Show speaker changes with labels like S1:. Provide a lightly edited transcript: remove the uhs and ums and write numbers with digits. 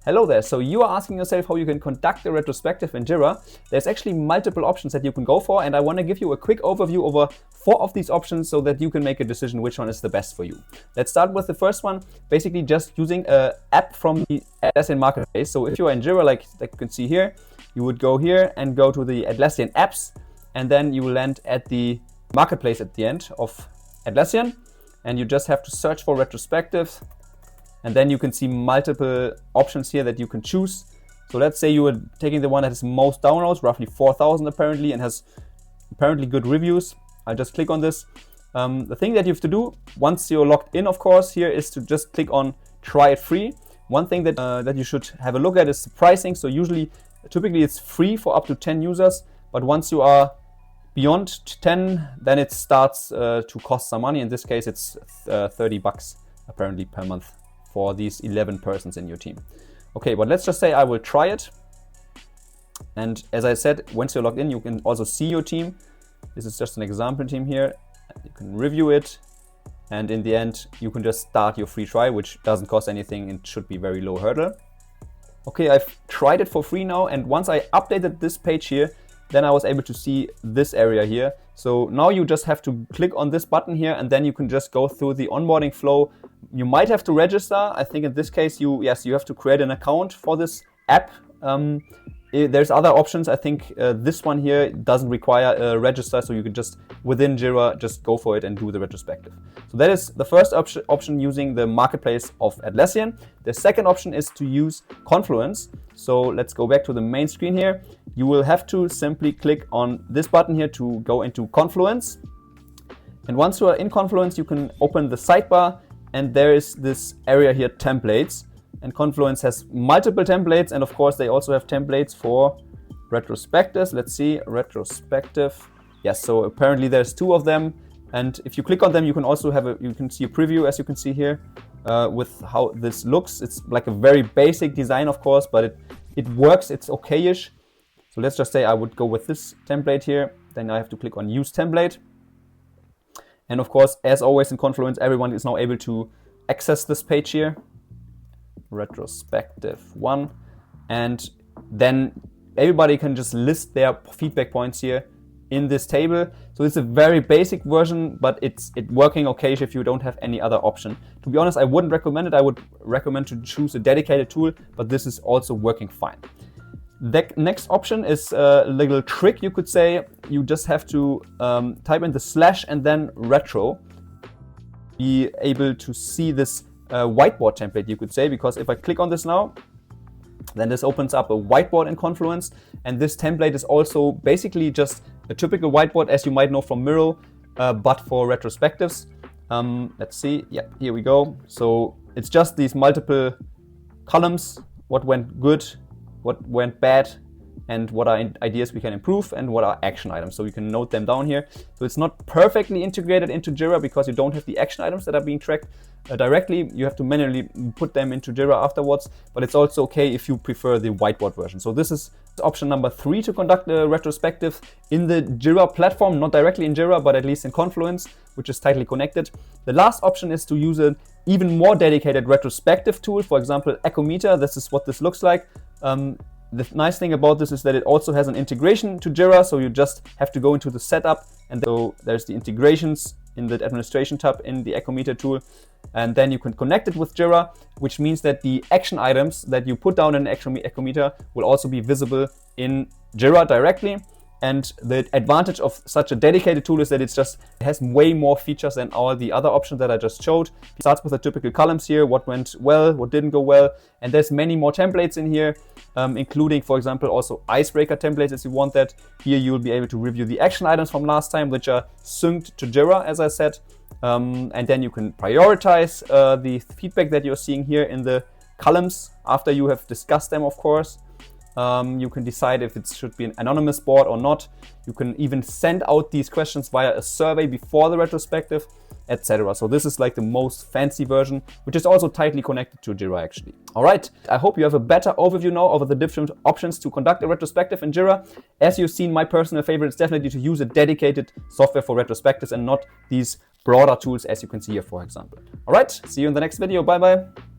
S1: Hello there. So you are asking yourself how you can conduct a retrospective in Jira. There's actually multiple options that you can go for, and I want to give you a quick overview over 4 of these options so that you can make a decision which one is the best for you. Let's start with the first one, basically just using an app from the Atlassian marketplace. So if you are in Jira, like you can see here, you would go here and go to the Atlassian apps, and then you will land at the marketplace at the end of Atlassian, and you just have to search for retrospectives. And then you can see multiple options here that you can choose. So let's say you were taking the one that has most downloads, roughly 4,000 apparently, and has apparently good reviews. I'll just click on this. The thing that you have to do once you're logged in, of course, here is to just click on try it free. One thing that you should have a look at is the pricing. So typically it's free for up to 10 users, but once you are beyond 10, then it starts to cost some money. In this case, it's $30 apparently per month for these 11 persons in your team. Okay, but let's just say I will try it. And as I said, once you're logged in, you can also see your team. This is just an example team here. You can review it. And in the end, you can just start your free trial, which doesn't cost anything and should be very low hurdle. Okay, I've tried it for free now. And once I updated this page here, then I was able to see this area here. So now you just have to click on this button here, and then you can just go through the onboarding flow. You might have to register. I think in this case, you have to create an account for this app. There's other options. I think this one here doesn't require a register, so you can just within Jira just go for it and do the retrospective. So that is the first option using the marketplace of Atlassian. The second option is to use Confluence. So let's go back to the main screen here. You will have to simply click on this button here to go into Confluence. And once you are in Confluence, you can open the sidebar, and there is this area here, templates. And Confluence has multiple templates, and of course they also have templates for retrospectives. Let's see, retrospective. Yes, so apparently there's 2 of them. And if you click on them, you can also you can see a preview, as you can see here, with how this looks. It's like a very basic design, of course, but it works. It's okay-ish. So let's just say I would go with this template here. Then I have to click on Use Template. And of course, as always in Confluence, everyone is now able to access this page here. Retrospective 1. And then everybody can just list their feedback points here in this table. So it's a very basic version, but it's working okay if you don't have any other option. To be honest, I wouldn't recommend it. I would recommend to choose a dedicated tool, but this is also working fine. The next option is a little trick, you could say. You just have to type in the / and then retro. Be able to see this whiteboard template, you could say, because if I click on this now, then this opens up a whiteboard in Confluence. And this template is also basically just a typical whiteboard, as you might know from Miro, but for retrospectives. Let's see. Yeah, here we go. So it's just these multiple columns, what went good, what went bad, and what are ideas we can improve, and what are action items. So you can note them down here. So it's not perfectly integrated into Jira because you don't have the action items that are being tracked directly. You have to manually put them into Jira afterwards, but it's also okay if you prefer the whiteboard version. So this is option number 3 to conduct a retrospective in the Jira platform, not directly in Jira, but at least in Confluence, which is tightly connected. The last option is to use an even more dedicated retrospective tool, for example, Echometer. This is what this looks like. The nice thing about this is that it also has an integration to Jira, so you just have to go into the setup, and so there's the integrations in the administration tab in the Echometer tool, and then you can connect it with Jira, which means that the action items that you put down in Echometer will also be visible in Jira directly. And the advantage of such a dedicated tool is that it has way more features than all the other options that I just showed. It starts with the typical columns here, what went well, what didn't go well. And there's many more templates in here, including, for example, also icebreaker templates if you want that. Here you'll be able to review the action items from last time, which are synced to Jira, as I said. And then you can prioritize the feedback that you're seeing here in the columns after you have discussed them, of course. You can decide if it should be an anonymous board or not. You can even send out these questions via a survey before the retrospective, etc. So this is like the most fancy version, which is also tightly connected to Jira actually. All right, I hope you have a better overview now over the different options to conduct a retrospective in Jira. As you've seen, my personal favorite is definitely to use a dedicated software for retrospectives and not these broader tools as you can see here, for example. All right, see you in the next video. Bye bye.